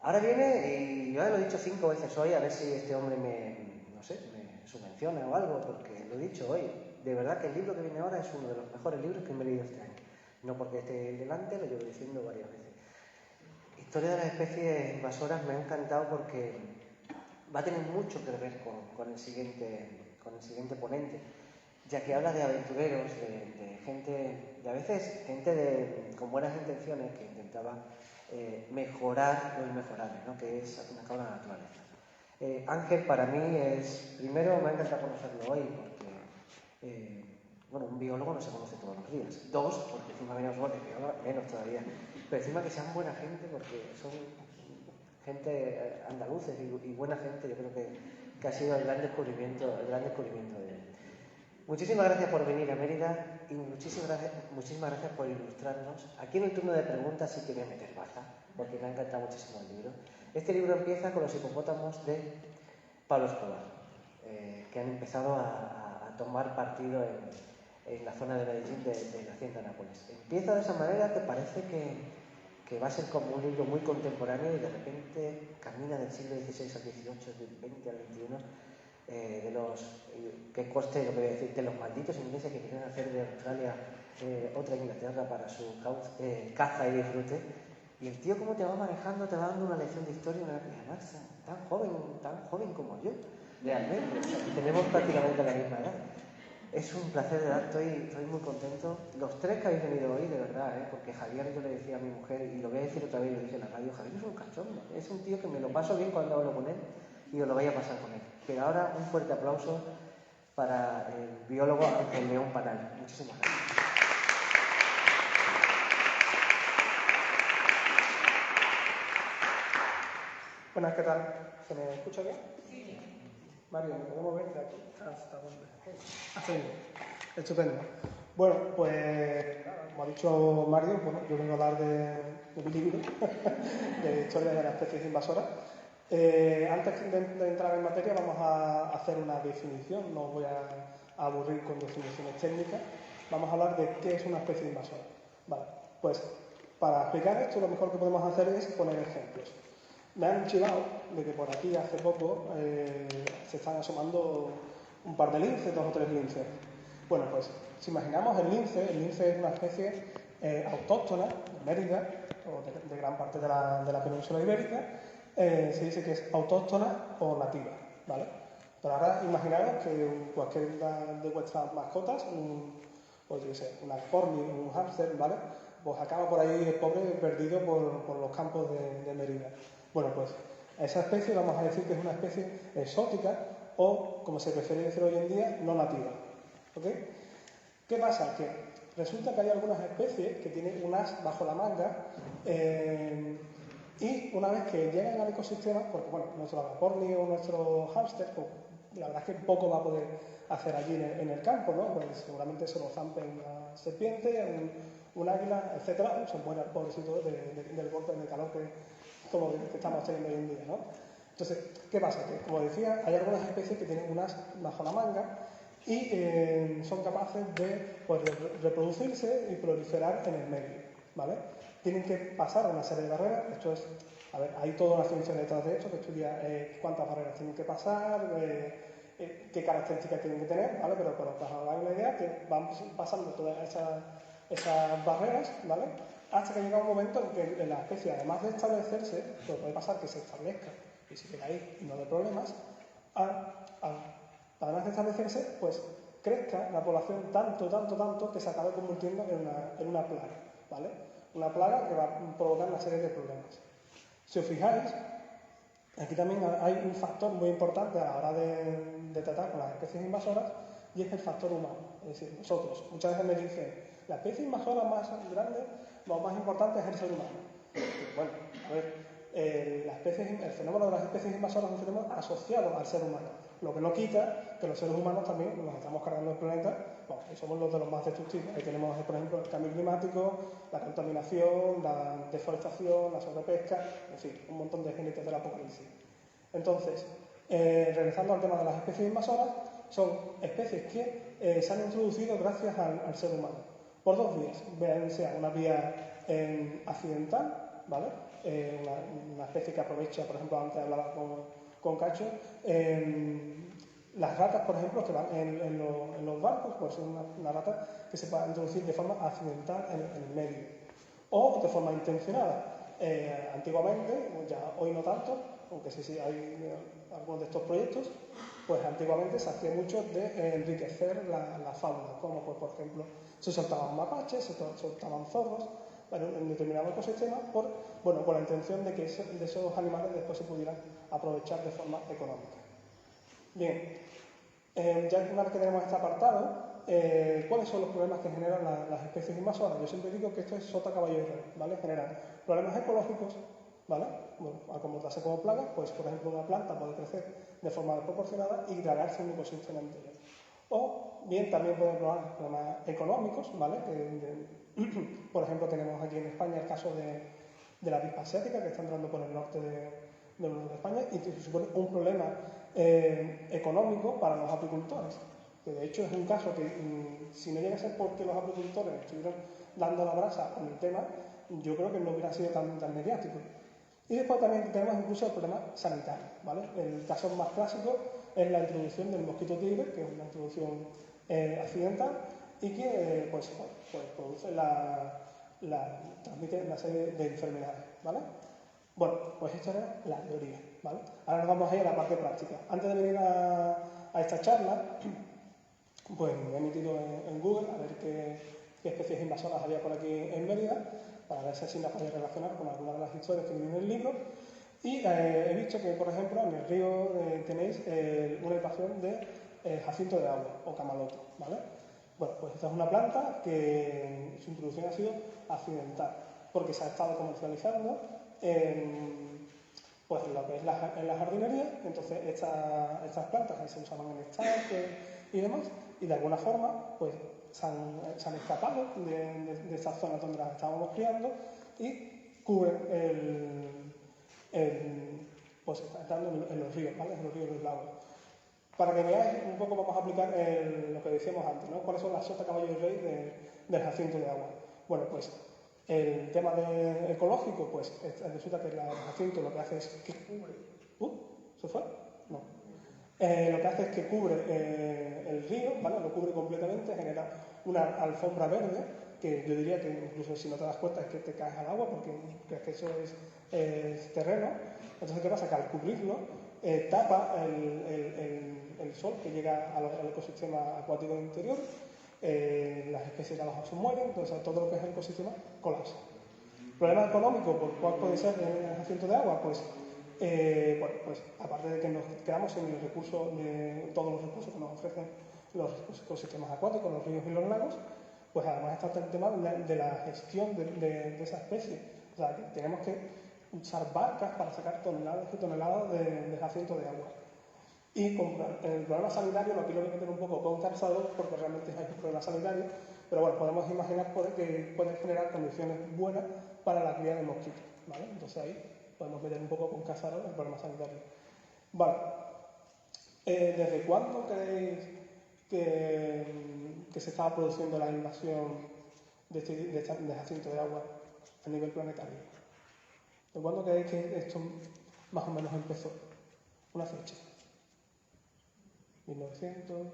Ahora viene, y yo ya lo he dicho 5 veces hoy, a ver si este hombre me subvenciona o algo, porque lo he dicho hoy. De verdad que el libro que viene ahora es uno de los mejores libros que me he leído este año. No porque esté delante, lo llevo diciendo varias veces. Historia de las especies invasoras me ha encantado porque va a tener mucho que ver con el siguiente ponente, ya que habla de aventureros, de gente, de a veces gente con buenas intenciones que intentaba mejorar lo inmejorable, ¿no? Que es acá la naturaleza. Ángel para mí es, primero me ha encantado conocerlo hoy porque, bueno, un biólogo no se conoce todos los días. 2, porque encima menos todavía. Pero encima que sean buena gente, porque son gente andaluces y buena gente, yo creo que ha sido el gran descubrimiento de él. Muchísimas gracias por venir a Mérida y muchísimas gracias por ilustrarnos. Aquí en el turno de preguntas sí que voy a meter baza, porque me ha encantado muchísimo el libro. Este libro empieza con los hipopótamos de Pablo Escobar, que han empezado a tomar partido en la zona de Medellín de la hacienda Nápoles. Empieza de esa manera que parece que va a ser como un libro muy contemporáneo y de repente camina del siglo XVI al XVIII, del XX al XXI, que coste lo que voy a decir, de los malditos ingleses que quieren hacer de Australia otra Inglaterra para su caza y disfrute. Y el tío como te va manejando, te va dando una lección de historia, y además tan joven como yo, realmente. O sea, tenemos prácticamente la misma edad. Es un placer, de verdad, estoy muy contento. Los 3 que habéis venido hoy, de verdad, porque Javier, yo le decía a mi mujer, y lo voy a decir otra vez, lo dije en la radio, Javier es un cachondo, es un tío que me lo paso bien cuando hablo con él y os lo vaya a pasar con él. Pero ahora un fuerte aplauso para el biólogo Ángel León Panal. Muchísimas gracias. Buenas, ¿qué tal? ¿Se me escucha bien? Sí. Mario, ¿me podemos ver de aquí hasta dónde? Hasta ahí. Estupendo. Bueno, pues, como ha dicho Mario, bueno, yo vengo a hablar de mi libro, de historia de las especies invasoras. Antes de entrar en materia, vamos a hacer una definición, no os voy a aburrir con definiciones técnicas. Vamos a hablar de qué es una especie invasora. Vale, pues, para explicar esto, lo mejor que podemos hacer es poner ejemplos. Me han chivado de que por aquí hace poco se están asomando un par de linces, 2 o 3 linces. Bueno, pues si imaginamos el lince es una especie autóctona de Mérida, o de gran parte de la península ibérica. Se dice que es autóctona o nativa, ¿vale? Pero ahora imaginaros que cualquiera de vuestras mascotas, pues yo sé, una corny, un hámster, ¿vale? Pues acaba por ahí el pobre perdido por los campos de Mérida. Bueno, pues a esa especie vamos a decir que es una especie exótica o, como se prefiere decir hoy en día, no nativa. ¿Ok? ¿Qué pasa? Que resulta que hay algunas especies que tienen un as bajo la manga y una vez que llegan al ecosistema, porque bueno, nuestro agaporni o nuestro hámster, pues, la verdad es que poco va a poder hacer allí en el campo, ¿no? Pues seguramente se lo zampe una serpiente, un águila, etcétera, se muere el pobrecito del golpe de calor que estamos teniendo hoy en día, ¿no? Entonces, ¿qué pasa? Que, como decía, hay algunas especies que tienen un as bajo la manga y son capaces de pues, reproducirse y proliferar en el medio, ¿vale? Tienen que pasar una serie de barreras. Esto es, a ver, hay toda una ciencia detrás de esto que estudia cuántas barreras tienen que pasar, qué características tienen que tener, ¿vale? Pero para os hagáis una idea, que van pasando todas esas barreras, ¿vale? Hasta que llega un momento en que la especie, además de establecerse, pues puede pasar que se establezca y se queda ahí y no de problemas, además de establecerse, pues crezca la población tanto que se acabe convirtiendo en una plaga, ¿vale? Una plaga que va a provocar una serie de problemas. Si os fijáis, aquí también hay un factor muy importante a la hora de tratar con las especies invasoras y es el factor humano. Es decir, nosotros, muchas veces me dicen, la especie invasora más grande, lo más importante es el ser humano. Bueno, a ver, el fenómeno de las especies invasoras es un fenómeno asociado al ser humano, lo que no quita que los seres humanos también nos estamos cargando el planeta, bueno, y somos los de los más destructivos. Ahí tenemos, por ejemplo, el cambio climático, la contaminación, la deforestación, la sobrepesca, en fin, un montón de jinetes del apocalipsis. Entonces, regresando al tema de las especies invasoras, son especies que se han introducido gracias al ser humano, por 2 vías, bien sea una vía accidental, ¿vale? una especie que aprovecha, por ejemplo, antes hablaba con Cacho, las ratas, por ejemplo, que van en los barcos, pues es una rata que se puede introducir de forma accidental en el medio o de forma intencionada. Antiguamente, ya hoy no tanto, aunque sí hay algunos de estos proyectos, pues antiguamente se hacía mucho de enriquecer la fauna, como pues, por ejemplo se soltaban mapaches, se soltaban zorros en determinados ecosistemas con la intención de que de esos animales después se pudieran aprovechar de forma económica. Bien, ya una vez que tenemos este apartado, ¿cuáles son los problemas que generan las especies invasoras? Yo siempre digo que esto es sota, caballo y rey, ¿vale? Generan problemas ecológicos, ¿vale? Bueno, al comportarse como plagas, pues por ejemplo una planta puede crecer de forma desproporcionada y tragarse un ecosistema entero. O bien también pueden probar problemas económicos, ¿vale? Por ejemplo, tenemos aquí en España el caso de la avispa asiática que está entrando por el norte de España y que supone un problema económico para los apicultores. Que de hecho es un caso que si no llega a ser porque los apicultores estuvieran dando la brasa con el tema, yo creo que no hubiera sido tan mediático. Y después también tenemos incluso el problema sanitario, ¿vale? El caso más clásico es la introducción del mosquito tigre, que es una introducción accidental y que pues produce transmite una serie de enfermedades, ¿vale? Bueno, pues esta era la teoría, ¿vale? Ahora nos vamos a ir a la parte práctica. Antes de venir a esta charla, pues me he metido en Google a ver qué especies invasoras había por aquí en Mérida, para ver si las podía relacionar con alguna de las historias que vienen en el libro. Y he visto que, por ejemplo, en el río tenéis una invasión de jacinto de agua o camalote, ¿vale? Bueno, pues esta es una planta que su introducción ha sido accidental, porque se ha estado comercializando pues lo que es en la jardinería. Entonces estas plantas que se usaban en estanques y demás, y de alguna forma pues se han escapado de estas zonas donde las estábamos criando y cubren pues están en los ríos, ¿vale? En los ríos y los lagos. Para que veáis un poco, vamos a aplicar lo que decíamos antes, ¿no? ¿Cuáles son las sota, caballo y rey del jacinto de agua? Bueno, pues el tema ecológico, pues resulta que el jacinto lo que hace es que cubre... ¿Se fue? No. Lo que hace es que cubre el río, ¿vale? Lo cubre completamente, genera una alfombra verde, que yo diría que incluso si no te das cuenta es que te caes al agua porque crees que eso es terreno. Entonces, ¿qué pasa? Que al cubrirlo tapa el sol que llega al ecosistema acuático interior, las especies de abajo se mueren, entonces todo lo que es el ecosistema colapsa. ¿Problema económico? ¿Por cuál puede ser el jacinto de agua? Pues aparte de que nos quedamos sin el recurso todos los recursos que nos ofrecen los ecosistemas acuáticos, los ríos y los lagos, pues además está el tema de la gestión de esa especie. O sea, que tenemos que usar barcas para sacar toneladas y toneladas de jacinto de agua. Y con el problema sanitario, aquí lo voy a meter un poco con calzador porque realmente hay un problema sanitario, pero bueno, podemos imaginar que pueden generar condiciones buenas para la cría de mosquitos, ¿vale? Entonces ahí podemos meter un poco con calzador el problema sanitario. Vale. ¿Desde cuándo creéis que se estaba produciendo la invasión de jacinto de agua a nivel planetario? ¿De cuándo creéis que esto más o menos empezó? Una fecha. 1900...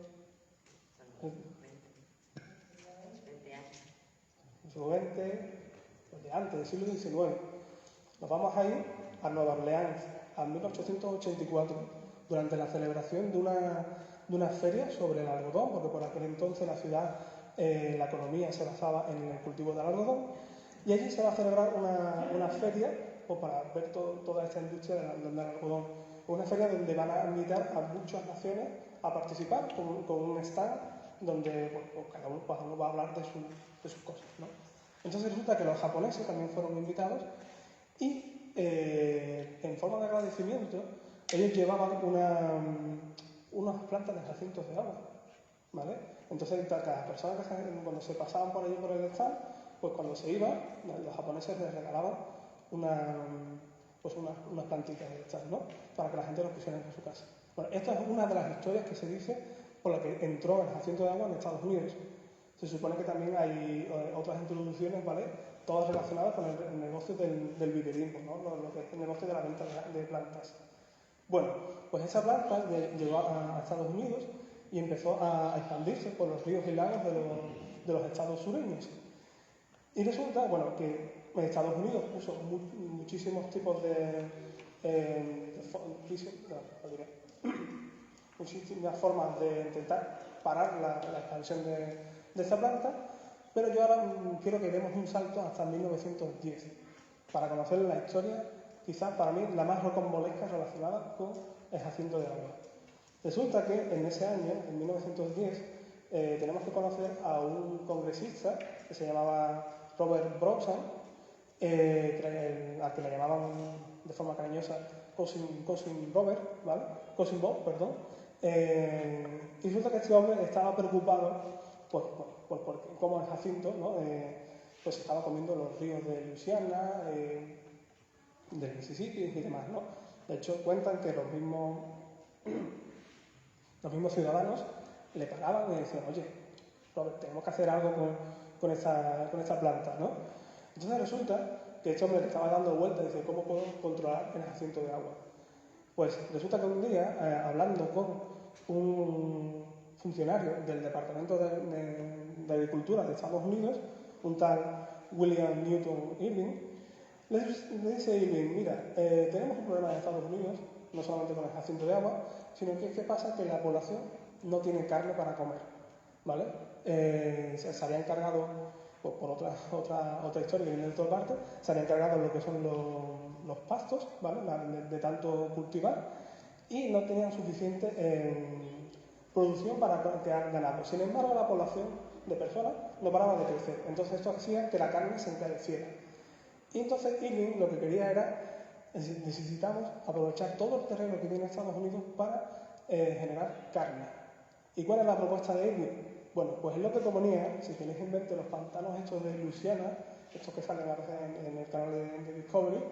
20, desde antes del siglo XIX. Nos vamos a ir a Nueva Orleans, a 1884, durante la celebración de una feria sobre el algodón, porque por aquel entonces la ciudad, la economía se basaba en el cultivo del algodón, y allí se va a celebrar una feria pues, para ver toda esta industria del algodón. Una feria donde van a invitar a muchas naciones a participar con un stand donde pues, cada uno va a hablar de sus cosas, ¿no? Entonces resulta que los japoneses también fueron invitados y en forma de agradecimiento ellos llevaban unas plantas de jacintos de agua, ¿vale? Entonces cada persona cuando se pasaban por allí por el stand, pues cuando se iba, los japoneses les regalaban unas plantitas de estas, ¿no? Para que la gente los pusiera en su casa. Bueno, esta es una de las historias que se dice por la que entró el jacinto de agua en Estados Unidos. Se supone que también hay otras introducciones, ¿vale? todas relacionadas con el negocio del viverismo, ¿no? Lo que es el negocio de la venta de plantas. Bueno, pues esa planta llegó a Estados Unidos y empezó a expandirse por los ríos y lagos de los estados sureños. Y resulta, bueno, que en Estados Unidos puso muchísimos tipos muchísimas formas de intentar parar la expansión de esta planta, pero yo ahora quiero que demos un salto hasta 1910 para conocer la historia, quizás para mí la más rocambolesca relacionada con el jacinto de agua. Resulta que en ese año, en 1910, tenemos que conocer a un congresista que se llamaba Robert Browson, al que le llamaban de forma cariñosa Cousin Robert, ¿vale? Cousin Bob, perdón. Y resulta que este hombre estaba preocupado por cómo el jacinto, ¿no? Pues estaba comiendo los ríos de Luisiana, del Mississippi y demás, ¿no? De hecho, cuentan que los mismos ciudadanos le pagaban y decían, oye, Robert, tenemos que hacer algo con esta planta, ¿no? Entonces resulta que este hombre le estaba dando vueltas y dice, ¿cómo puedo controlar el jacinto de agua? Pues resulta que un día, hablando con un funcionario del Departamento de Agricultura de Estados Unidos, un tal William Newton Irving, le dice Irving, mira, tenemos un problema en Estados Unidos, no solamente con el jacinto de agua, sino que ¿qué pasa? Que la población no tiene carne para comer, ¿vale? Se había encargado, pues, por otra historia que viene de toda parte, se había encargado lo que son los pastos, ¿vale? De tanto cultivar, y no tenían suficiente producción para crear ganado. Sin embargo, la población de personas no paraba de crecer. Entonces esto hacía que la carne se encareciera. Y entonces Irving lo que quería era, necesitamos aprovechar todo el terreno que tiene Estados Unidos para generar carne. ¿Y cuál es la propuesta de Irving? Bueno, pues es lo que proponía, si tenéis en mente los pantanos estos de Luisiana, estos que salen a veces en el canal de Discovery,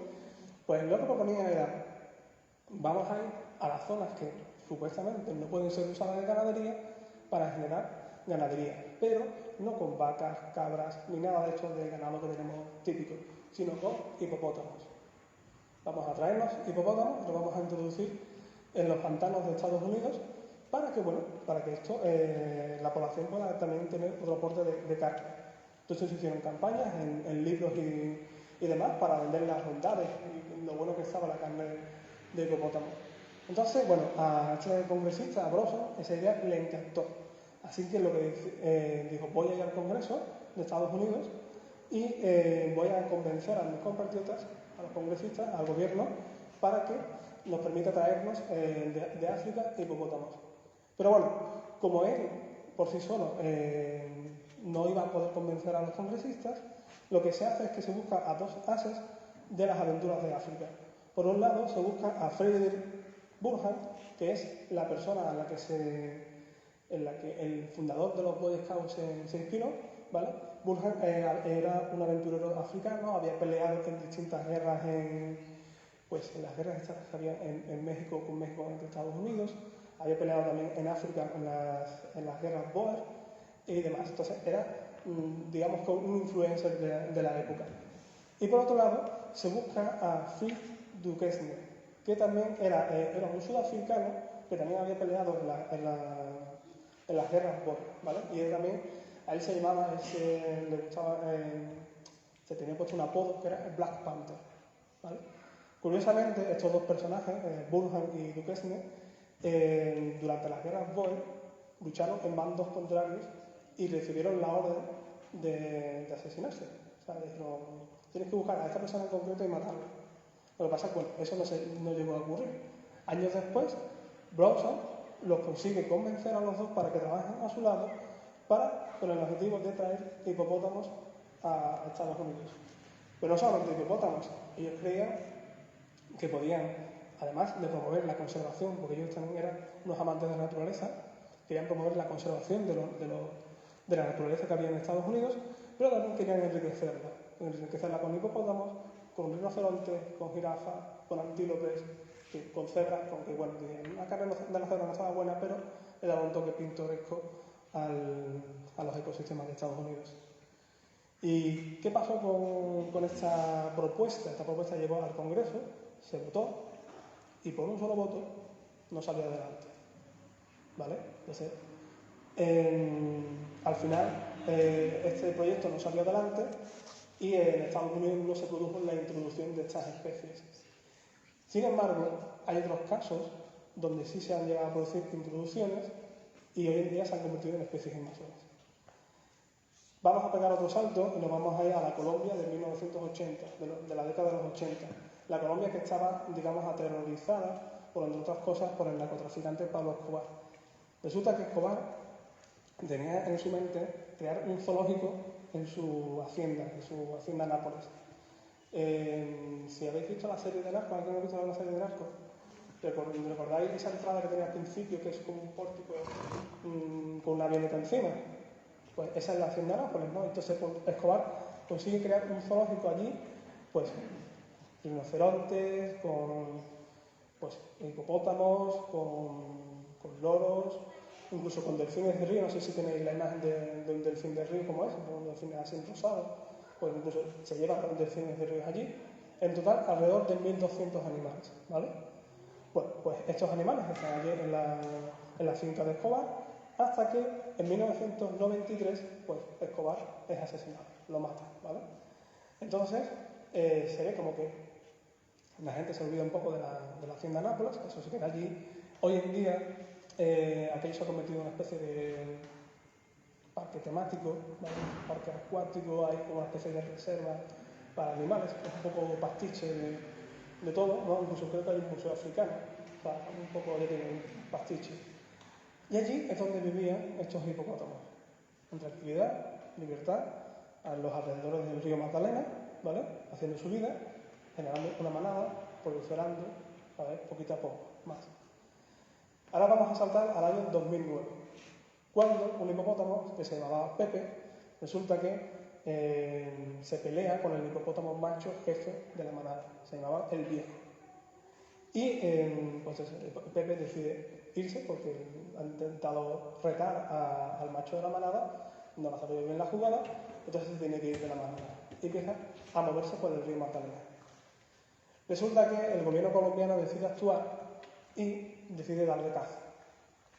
pues lo que proponía era, vamos a ir a las zonas que supuestamente no pueden ser usadas de ganadería para generar ganadería, pero no con vacas, cabras, ni nada de esto de ganado que tenemos típico, sino con hipopótamos. Vamos a traernos hipopótamos, los vamos a introducir en los pantanos de Estados Unidos para que esto, la población pueda también tener otro aporte de carne. Entonces se hicieron campañas en libros y demás para vender las bondades y lo bueno que estaba la carne de hipopótamo. Entonces, bueno, a este congresista, a Browson, esa idea le encantó. Así que lo que dijo, voy a ir al Congreso de Estados Unidos y voy a convencer a mis compatriotas, a los congresistas, al gobierno, para que nos permita traernos de África hipopótamos. Pero bueno, como él por sí solo no iba a poder convencer a los congresistas, lo que se hace es que se busca a dos ases de las aventuras de África. Por un lado, se busca a Frederick Burhan, que es la persona en la que el fundador de los Boy Scouts se inspiró, ¿vale? Burhan era un aventurero africano, había peleado en distintas guerras, en las guerras estas que había en México, con México entre Estados Unidos, había peleado también en África en las guerras Boer y demás. Entonces era, digamos, un influencer de la época. Y por otro lado, se busca a Phil Duquesne, que también era un sudafricano que también había peleado en las guerras Boer, ¿vale? Y él también, a él se llamaba, le gustaba, se tenía puesto un apodo que era el Black Panther, ¿vale? Curiosamente, estos dos personajes, Burhan y Duquesne, durante las guerras Boer lucharon en bandos contrarios y recibieron la orden de asesinarse. O sea, dijeron, tienes que buscar a esta persona en concreto y matarla. Lo que pasa es que eso no llegó a ocurrir. Años después, Browson los consigue convencer a los dos para que trabajen a su lado con el objetivo de traer hipopótamos a Estados Unidos. Pero no solamente hipopótamos, ellos creían que podían, además de promover la conservación, porque ellos también eran unos amantes de la naturaleza, querían promover la conservación de la naturaleza que había en Estados Unidos, pero también querían enriquecerla con hipopótamos, con rinocerontes, con jirafas, con antílopes, con cebras, la carne de la cebra no estaba buena, pero le daba un toque pintoresco a los ecosistemas de Estados Unidos. ¿Y qué pasó con esta propuesta? Esta propuesta llegó al Congreso, se votó y por un solo voto no salió adelante. ¿Vale? Entonces, al final, este proyecto no salió adelante y en Estados Unidos no se produjo la introducción de estas especies. Sin embargo, hay otros casos donde sí se han llegado a producir introducciones y hoy en día se han convertido en especies invasoras. Vamos a pegar otro salto y nos vamos a ir a la Colombia de 1980, de la década de los 80. La Colombia que estaba, digamos, aterrorizada, por entre otras cosas, por el narcotraficante Pablo Escobar. Resulta que Escobar tenía en su mente crear un zoológico en su hacienda Nápoles. Si habéis visto la serie de Narcos, ¿alguien ha visto la serie de Narcos? ¿Recordáis esa entrada que tenía al principio, que es como un pórtico con una avioneta encima? Pues esa es la hacienda Nápoles, ¿no? Entonces Escobar consigue crear un zoológico allí, pues rinocerontes, con hipopótamos, con loros, incluso con delfines de río. No sé si tenéis la imagen de un delfín de río como es, un delfín así rosado, pues incluso se llevan delfines de río allí. En total, alrededor de 1.200 animales, ¿vale? Bueno, pues estos animales están allí en la finca de Escobar, hasta que en 1993, pues Escobar es asesinado, lo mata, ¿vale? Entonces, se ve como que la gente se olvida un poco de la hacienda Nápoles, eso se queda allí. Hoy en día, aquello se ha convertido en una especie de parque temático, ¿vale? Un parque acuático, hay como una especie de reserva para animales, es un poco pastiche de todo, ¿no? Incluso creo que hay un museo africano, o sea, un poco de pastiche. Y allí es donde vivían estos hipopótamos, en tranquilidad, libertad, a los alrededores del río Magdalena, ¿vale? Haciendo su vida, generando una manada, proliferando, ¿vale? Poquito a poco, más. Ahora vamos a saltar al año 2009, cuando un hipopótamo que se llamaba Pepe, resulta que se pelea con el hipopótamo macho jefe de la manada, se llamaba El Viejo. Y pues Pepe decide irse porque ha intentado retar al macho de la manada, no le ha salido bien la jugada, entonces se tiene que ir de la manada y empieza a moverse por el río Magdalena. Resulta que el gobierno colombiano decide actuar y decide darle caza.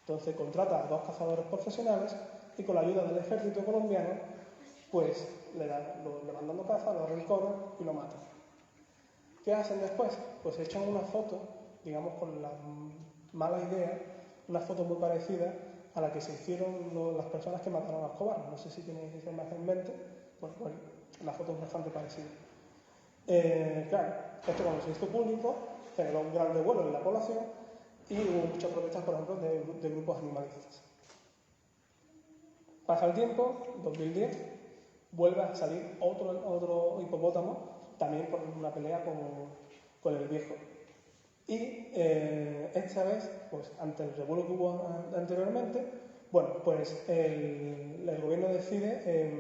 Entonces contrata a 2 cazadores profesionales y con la ayuda del ejército colombiano, pues le van dando caza, lo arrinconan y lo matan. ¿Qué hacen después? Pues echan una foto, digamos con la mala idea, una foto muy parecida a la que se hicieron las personas que mataron a Escobar. No sé si tenéis esa imagen en mente, bueno, la foto es bastante parecida. Claro, esto cuando se hizo público generó un gran revuelo en la población y hubo muchas protestas, por ejemplo, de grupos animalistas. Pasa el tiempo, 2010, vuelve a salir otro hipopótamo, también por una pelea con el viejo. Y esta vez, pues ante el revuelo que hubo anteriormente, bueno, pues el gobierno decide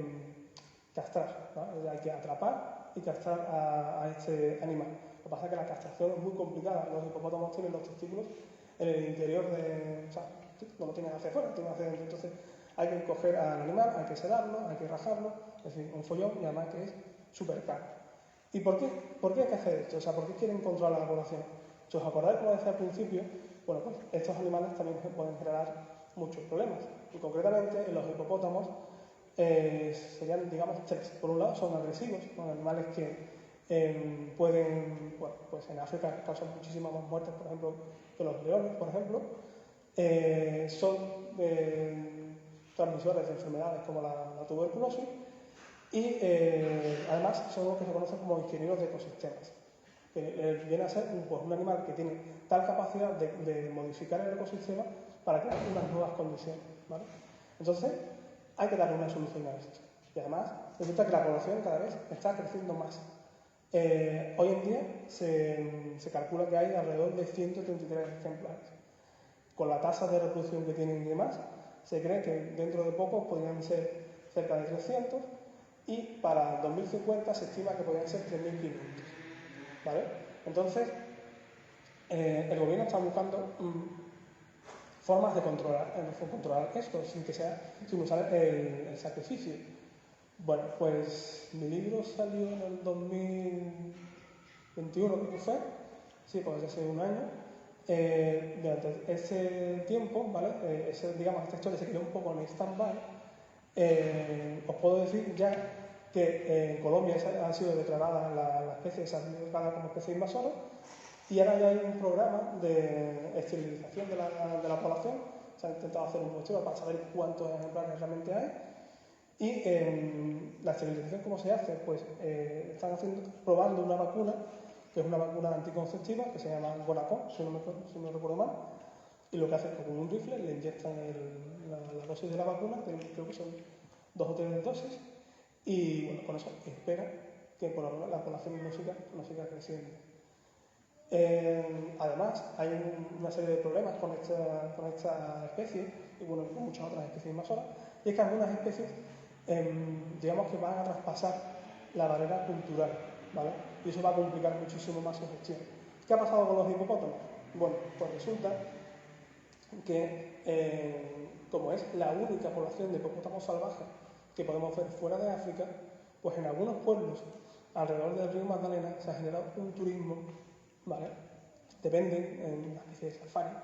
castrar, ¿no? Hay que atrapar y castrar a este animal. Lo que pasa es que la castración es muy complicada. Los hipopótamos tienen los testículos en el interior o sea, no lo tienen hacia afuera, lo tienen hacia adentro. Entonces hay que coger al animal, hay que sedarlo, hay que rajarlo, es decir, un follón y además que es súper caro. ¿Y por qué hay que hacer esto? O sea, ¿por qué quieren controlar a la población? Si os acordáis, como decía al principio, bueno, pues estos animales también pueden generar muchos problemas. Y concretamente en los hipopótamos serían, digamos, 3. Por un lado, son agresivos, son animales que pueden, bueno, pues en África causan muchísimas más muertes, por ejemplo, que los leones, por ejemplo. Son transmisores de enfermedades como la tuberculosis y además son los que se conocen como ingenieros de ecosistemas. Viene a ser un animal que tiene tal capacidad de modificar el ecosistema para crear unas nuevas condiciones, ¿vale? Entonces, hay que darle una solución a esto. Y además, resulta que la población cada vez está creciendo más. Hoy en día se calcula que hay alrededor de 133 ejemplares. Con la tasa de reproducción que tienen y demás, se cree que dentro de poco podrían ser cerca de 300 y para 2050 se estima que podrían ser 3.500. ¿Vale? Entonces, el gobierno está buscando formas de controlar esto sin usar el sacrificio. Bueno, pues mi libro salió en el 2021, creo que fue, sí, pues ya hace un año. Durante ese tiempo, ¿vale? Digamos, esta historia se quedó un poco en stand-by. Os puedo decir ya que en Colombia ha sido declarada la especie, se ha sido declarada como especie invasora, y ahora ya hay un programa de esterilización de la población. Se ha intentado hacer un muestreo para saber cuántos ejemplares realmente hay. Y la esterilización, ¿cómo se hace? Pues están probando una vacuna, que es una vacuna anticonceptiva, que se llama Gonacó, si no recuerdo mal, y lo que hace es que con un rifle le inyectan la dosis de la vacuna, que creo que son 2 o 3 dosis, y bueno, con eso espera que por lo menos la población no siga creciendo. Además, hay una serie de problemas con esta especie, y bueno, con muchas otras especies invasoras, y es que algunas especies, digamos que van a traspasar la barrera cultural, ¿vale? Y eso va a complicar muchísimo más su gestión. ¿Qué ha pasado con los hipopótamos? Bueno, pues resulta que, como es la única población de hipopótamos salvajes que podemos ver fuera de África, pues en algunos pueblos alrededor del río Magdalena se ha generado un turismo, ¿vale? Te venden en una especie de safari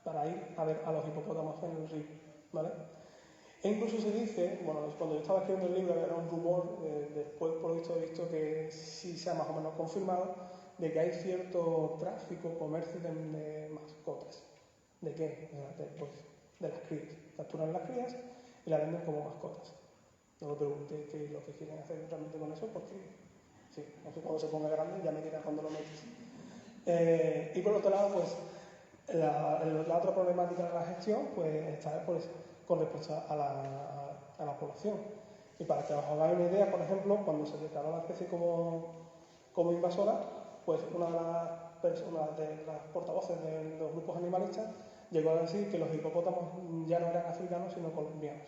para ir a ver a los hipopótamos en el río, ¿vale? E incluso se dice, bueno, cuando yo estaba escribiendo el libro era un rumor, después por lo visto he visto que sí se ha más o menos confirmado, de que hay cierto tráfico, comercio de mascotas. ¿De qué? Pues, de las crías. Capturan las crías y las venden como mascotas. No me pregunté qué es lo que quieren hacer realmente con eso, porque sí, no sé, cuando se ponga grande ya me dirás cuando lo metes. Y por otro lado, pues la otra problemática de la gestión pues está pues, con respecto a la población. Y para que os hagáis una idea, por ejemplo, cuando se declaró la especie como invasora, pues una de las portavoces de los grupos animalistas llegó a decir que los hipopótamos ya no eran africanos sino colombianos,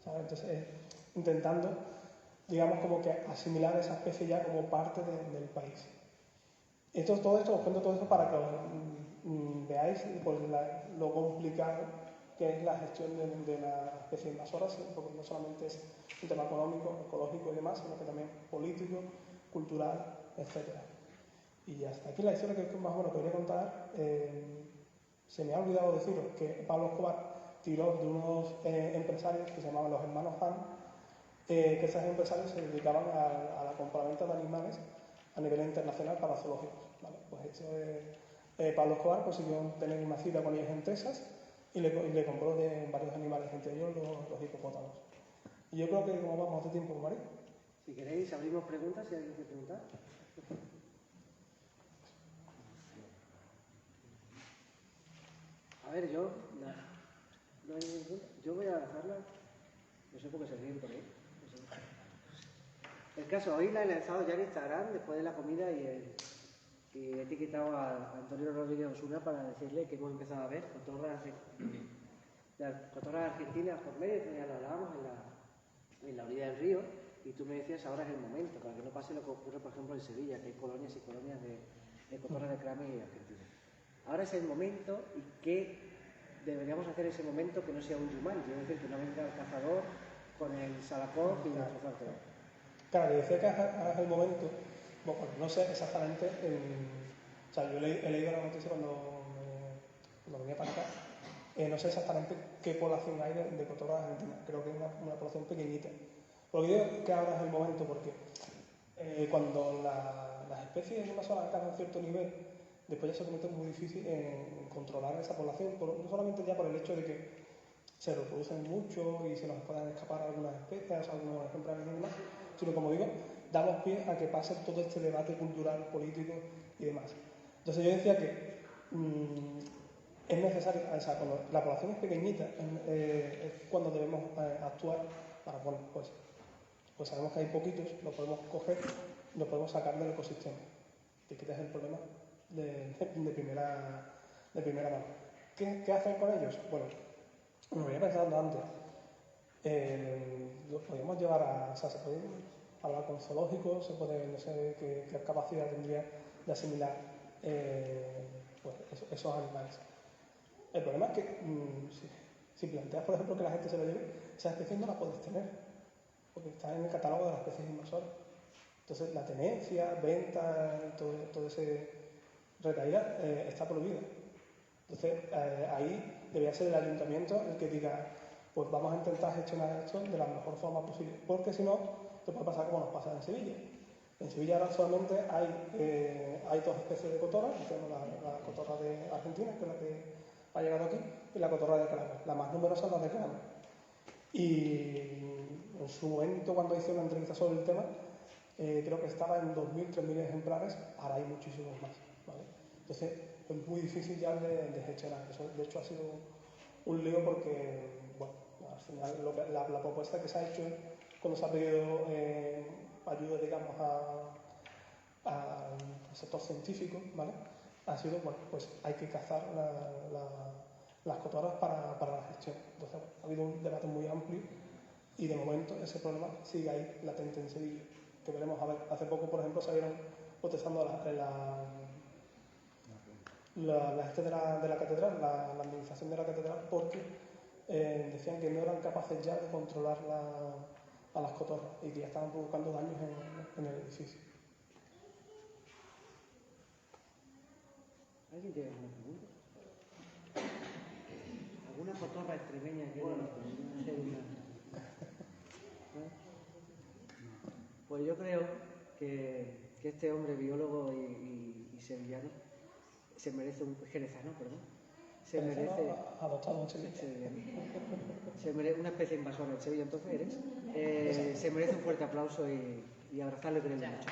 ¿sabes? Entonces, intentando, digamos, como que asimilar esa especie ya como parte del país. Todo esto, os cuento todo esto para que veáis pues, lo complicado que es la gestión de la especie invasora, porque no solamente es un tema económico, ecológico y demás, sino que también político, cultural, etc. Y hasta aquí la historia que más o menos quería contar. Se me ha olvidado deciros que Pablo Escobar tiró de unos empresarios que se llamaban los hermanos Han, que esos empresarios se dedicaban a la compraventa de animales a nivel internacional para zoológicos, ¿vale? Pues Pablo Escobar consiguió tener una cita con ellos en Texas y le compró de varios animales, entre ellos los hipopótamos. Y yo creo que como vamos de tiempo, María. Si queréis, abrimos preguntas, si alguien quiere preguntar. A ver, yo no hay ninguna pregunta. Yo voy a lanzarla. No sé por qué se ríen por ahí. No sé. El caso, hoy la he lanzado ya en Instagram después de la comida y he etiquetado a Antonio Rodríguez Osuna para decirle que hemos empezado a ver cotorras argentinas por medio, que ya lo hablábamos en la orilla del río, y tú me decías ahora es el momento, para que no pase lo que ocurre, por ejemplo, en Sevilla, que hay colonias y colonias de cotorras de crame y Argentina. Ahora es el momento y ¿qué deberíamos hacer ese momento que no sea un Jumanji? Es decir, que no venga el cazador con el Salakov y destrozar todo. Claro, yo decía que ahora es el momento, bueno, no sé exactamente, o sea, yo he leído la noticia cuando venía para acá, no sé exactamente qué población hay de cotorras argentinas, creo que es una población pequeñita. Porque digo que ahora es el momento porque cuando las especies invasoras alcanzan cierto nivel, después ya se convierte muy difícil en controlar esa población, no solamente ya por el hecho de que se reproducen mucho y se nos puedan escapar algunas especies, algunos ejemplares y demás, sino, como digo, damos pie a que pase todo este debate cultural, político y demás. Entonces yo decía que es necesario, o sea, cuando la población es pequeñita, es cuando debemos actuar para, bueno, pues sabemos que hay poquitos, los podemos coger, los podemos sacar del ecosistema. Te quitas el problema de primera mano. ¿Qué hacer con ellos? Bueno, me venía pensando antes. Los podríamos llevar o sea, se puede hablar con zoológicos, se puede, no sé qué capacidad tendría de asimilar pues esos animales. El problema es que si planteas, por ejemplo, que la gente se lo lleve, esa especie no la puedes tener. porque está en el catálogo de las especies invasoras. Entonces, la tenencia, venta, todo ese retahíla está prohibida. Entonces, ahí debería ser el ayuntamiento el que diga, pues vamos a intentar gestionar esto de la mejor forma posible, porque si no, te puede pasar como nos pasa en Sevilla. En Sevilla ahora solamente hay dos especies de cotorra, tenemos la cotorra de Argentina, que es la que ha llegado aquí, y la cotorra de Calama. La más numerosa es la de Calama. Y en su momento, cuando hice una entrevista sobre el tema, creo que estaba en 2.000, 3.000 ejemplares, ahora hay muchísimos más, ¿vale? Entonces, es muy difícil ya de gestionar. Eso, de hecho, ha sido un lío porque, bueno, al final la propuesta que se ha hecho cuando se ha pedido ayuda, digamos, al sector científico, ¿vale? Ha sido, bueno, pues hay que cazar las cotorras para la gestión. Entonces, bueno, ha habido un debate muy amplio y de momento ese problema sigue ahí latente en Sevilla. Que veremos, a ver, hace poco, por ejemplo, salieron protestando la gente de la catedral, la administración de la catedral, porque decían que no eran capaces ya de controlar a las cotorras y que ya estaban provocando daños en el edificio. ¿Alguien tiene alguna pregunta? ¿Alguna cotorra extremeña que hacer una? Pues yo creo que este hombre biólogo y sevillano se merece un jerezano, perdón. Se merece adoptado en Sevilla. Se merece una especie invasora en Sevilla, entonces eres. Se merece un fuerte aplauso y abrazarle con el mucho.